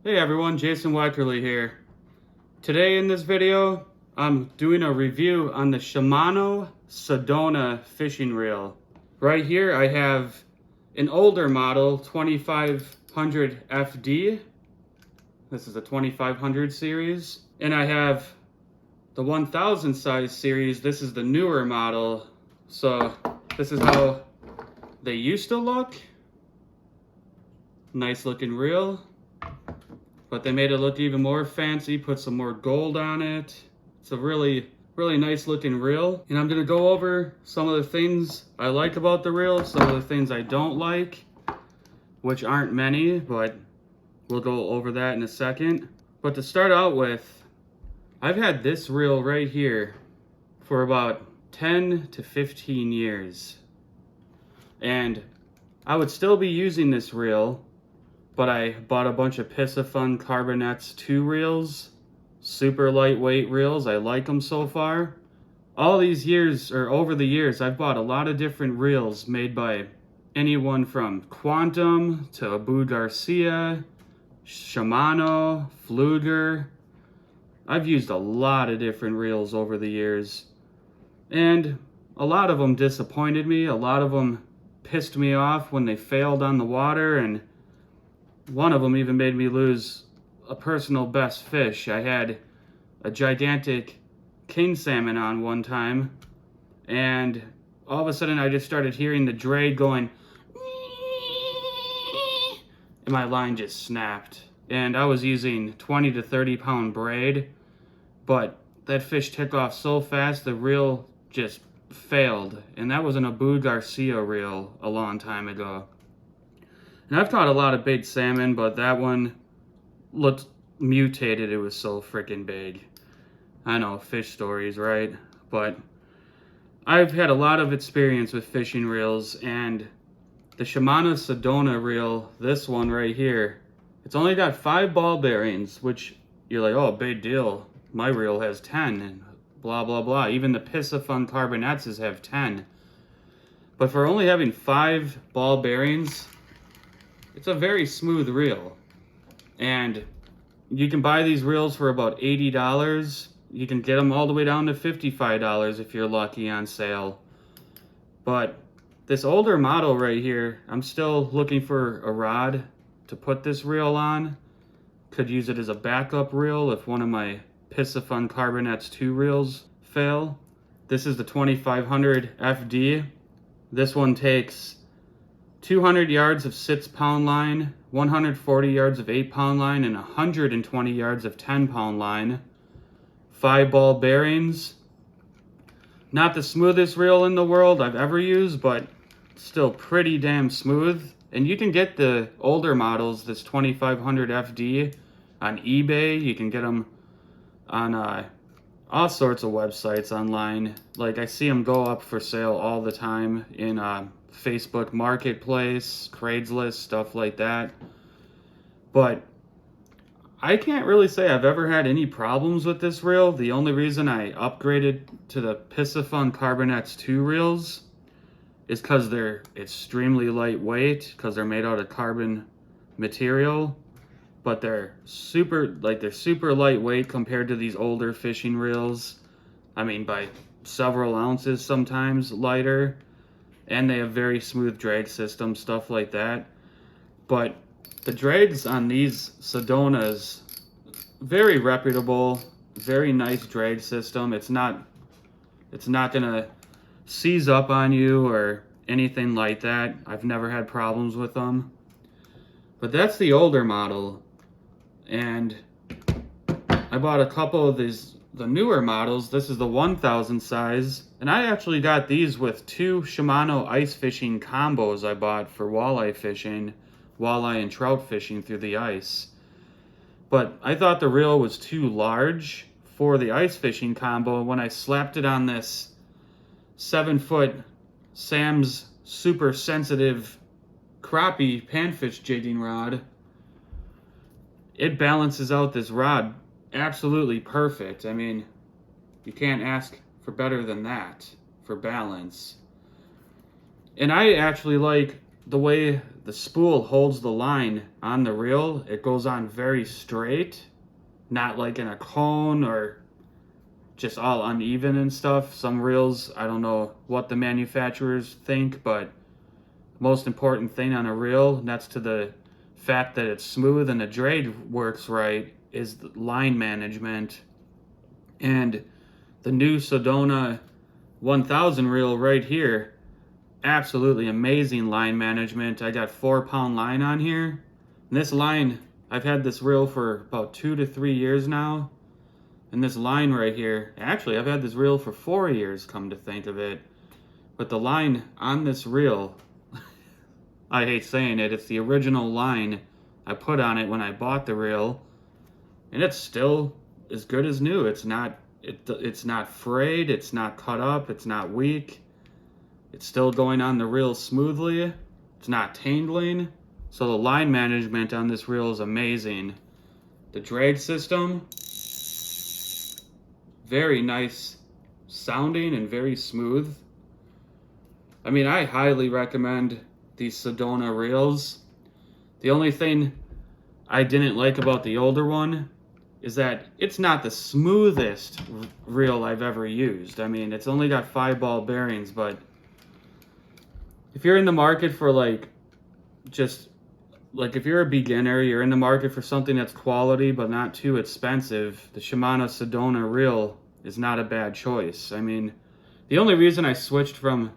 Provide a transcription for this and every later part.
Hey everyone, Jason Weckerle here. Today in this video, I'm doing a review on the Shimano Sedona fishing reel. Right here I have an older model, 2500 FD. This is a 2500 series. And I have the 1000 size series. This is the newer model. So this is how they used to look. Nice looking reel. But they made it look even more fancy, put some more gold on it. It's a really nice looking reel. And I'm gonna go over some of the things I like about the reel, some of the things I don't like, which aren't many, but we'll go over that in a second. But to start out with, I've had this reel right here for about 10 to 15 years. And I would still be using this reel, but I bought a bunch of Piscifun Carbonets 2 reels, super lightweight reels. I like them so far. All these years, or over the years, I've bought a lot of different reels made by anyone from Quantum to Abu Garcia, Shimano, Fluger. I've used a lot of different reels over the years, and a lot of them disappointed me. A lot of them pissed me off when they failed on the water, and one of them even made me lose a personal best fish. I had a gigantic king salmon on one time, and all of a sudden I just started hearing the drag going, and my line just snapped. And I was using 20 to 30 pound braid, but that fish took off so fast the reel just failed. And that was an Abu Garcia reel a long time ago. And I've caught a lot of big salmon, but that one looked mutated. It was so freaking big. I know, fish stories, right? But I've had a lot of experience with fishing reels, and the Shimano Sedona reel, this one right here, it's only got 5 ball bearings, which you're like, oh, big deal. My reel has 10, and blah, blah, blah. Even the Piscifun Carbonets have 10. But for only having 5 ball bearings, it's a very smooth reel, and you can buy these reels for about $80. You can get them all the way down to $55 if you're lucky on sale. But this older model right here, I'm still looking for a rod to put this reel on. Could use it as a backup reel if one of my Piscifun Carbonets 2 reels fail. This is the 2500 FD. This one takes 200 yards of 6-pound line, 140 yards of 8-pound line, and 120 yards of 10-pound line. 5 ball bearings. Not the smoothest reel in the world I've ever used, but still pretty damn smooth. And you can get the older models, this 2500 FD, on eBay. You can get them on all sorts of websites online. Like, I see them go up for sale all the time in Facebook Marketplace, Craigslist, stuff like that. But I can't really say I've ever had any problems with this reel. The only reason I upgraded to the Piscifun Carbonets 2 reels is because they're extremely lightweight, because they're made out of carbon material. But they're super lightweight compared to these older fishing reels. I mean, by several ounces sometimes lighter. And they have very smooth drag system, stuff like that. But the drags on these Sedonas, very reputable, very nice drag system. It's not gonna seize up on you or anything like that. I've never had problems with them. But that's the older model. And I bought a couple of the newer models. This is the 1000 size, and I actually got these with 2 Shimano ice fishing combos I bought for walleye fishing, walleye and trout fishing through the ice. But I thought the reel was too large for the ice fishing combo. When I slapped it on this 7-foot Sam's super sensitive crappie panfish jigging rod, it balances out this rod absolutely perfect. I mean, you can't ask for better than that for balance. And I actually like the way the spool holds the line on the reel, it goes on very straight, not like in a cone or just all uneven and stuff. Some reels, I don't know what the manufacturers think, but most important thing on a reel, next to the fact that it's smooth and the drag works right, is the line management. And the new Sedona 1000 reel right here, absolutely amazing line management. I got 4-pound line on here. And this line, I've had this reel for about 2 to 3 years now. And this line right here, actually I've had this reel for 4 years, come to think of it. But the line on this reel, I hate saying it, it's the original line I put on it when I bought the reel, and it's still as good as new. It's not frayed, it's not cut up, it's not weak. It's still going on the reel smoothly. It's not tangling. So the line management on this reel is amazing. The drag system, very nice sounding and very smooth. I mean, I highly recommend these Sedona reels. The only thing I didn't like about the older one is that it's not the smoothest reel I've ever used. I mean, it's only got 5-ball bearings, but if you're in the market for if you're a beginner, you're in the market for something that's quality but not too expensive, the Shimano Sedona reel is not a bad choice. I mean, the only reason I switched from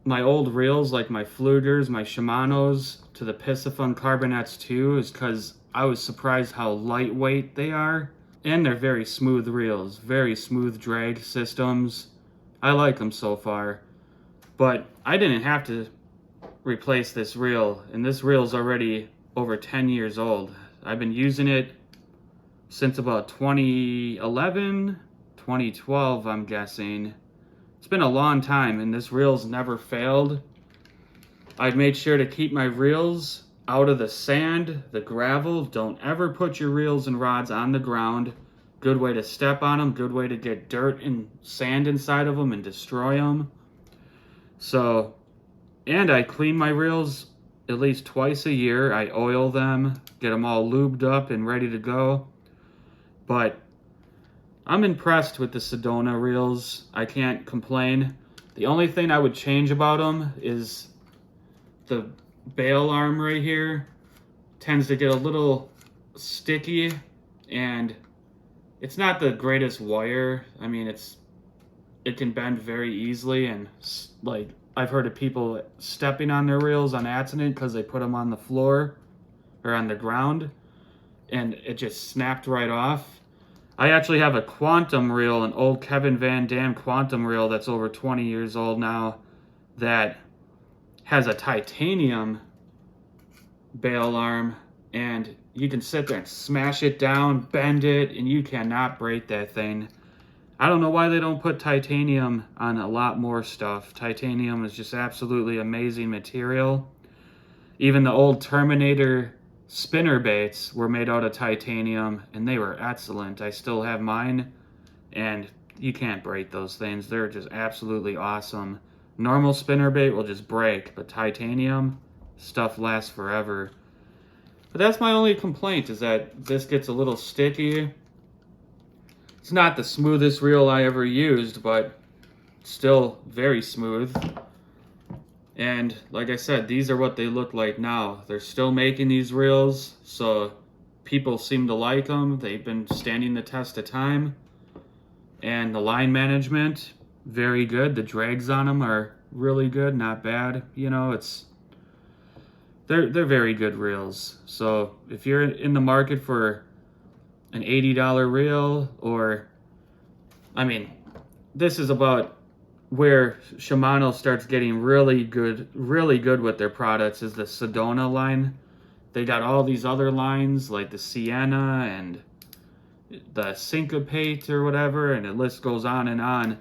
my old reels, like my Flugers, my Shimanos, to the Piscifun Carbonettes 2 is because I was surprised how lightweight they are. And they're very smooth reels, very smooth drag systems. I like them so far. But I didn't have to replace this reel, and this reel's already over 10 years old. I've been using it since about 2011, 2012, I'm guessing. It's been a long time, and this reel's never failed. I've made sure to keep my reels out of the sand, the gravel. Don't ever put your reels and rods on the ground. Good way to step on them, good way to get dirt and sand inside of them and destroy them. So, and I clean my reels at least twice a year. I oil them, get them all lubed up and ready to go. But I'm impressed with the Sedona reels. I can't complain. The only thing I would change about them is the bail arm right here tends to get a little sticky, and it's not the greatest wire. I mean, it can bend very easily, and like I've heard of people stepping on their reels on accident because they put them on the floor or on the ground, and it just snapped right off. I actually have a Quantum reel, an old Kevin Van Dam Quantum reel that's over 20 years old now, that has a titanium bail arm, and you can sit there and smash it down, bend it, and you cannot break that thing. I don't know why they don't put titanium on a lot more stuff. Titanium is just absolutely amazing material. Even the old Terminator spinner baits were made out of titanium, and they were excellent. I still have mine, and you can't break those things. They're just absolutely awesome. Normal spinner bait will just break, but titanium stuff lasts forever. But that's my only complaint, is that this gets a little sticky. It's not the smoothest reel I ever used, but still very smooth. And like I said, these are what they look like now. They're still making these reels, so people seem to like them. They've been standing the test of time. And the line management, very good. The drags on them are really good, not bad. You know, they're very good reels. So if you're in the market for an $80 reel, or, I mean, this is about where Shimano starts getting really good with their products, is the Sedona line. They got all these other lines like the Sienna and the Syncopate or whatever, and the list goes on and on.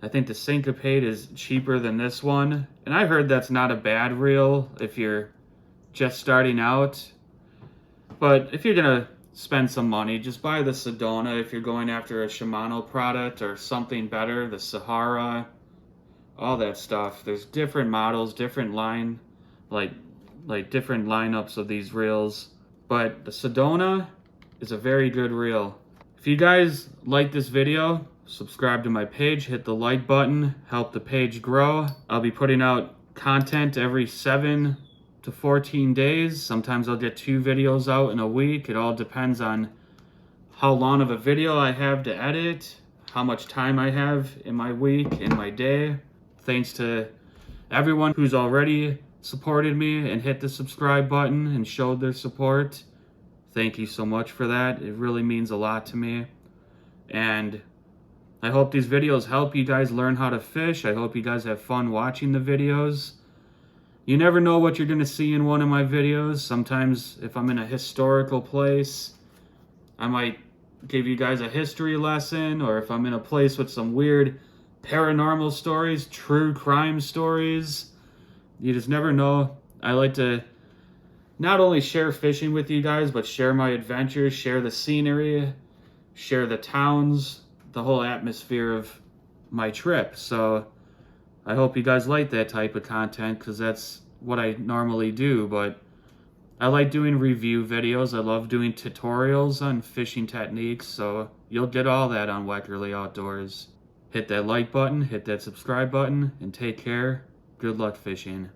I think the Syncopate is cheaper than this one, and I heard that's not a bad reel if you're just starting out. But if you're gonna spend some money, just buy the Sedona. If you're going after a Shimano product or something better, the Sahara, all that stuff. There's different models, different line like different lineups of these reels. But the Sedona is a very good reel. If you guys like this video, subscribe to my page, hit the like button, help the page grow. I'll be putting out content every 7 to 14 days. Sometimes I'll get 2 videos out in a week. It all depends on how long of a video I have to edit, how much time I have in my week, in my day. Thanks to everyone who's already supported me and hit the subscribe button and showed their support. Thank you so much for that. It really means a lot to me. And I hope these videos help you guys learn how to fish. I hope you guys have fun watching the videos. You never know what you're going to see in one of my videos. Sometimes if I'm in a historical place, I might give you guys a history lesson, or if I'm in a place with some weird paranormal stories, true crime stories. You just never know. I like to not only share fishing with you guys, but share my adventures, share the scenery, share the towns, the whole atmosphere of my trip. So I hope you guys like that type of content, because that's what I normally do. But I like doing review videos. I love doing tutorials on fishing techniques. So you'll get all that on Weckerle Outdoors. Hit that like button, hit that subscribe button, and take care. Good luck fishing.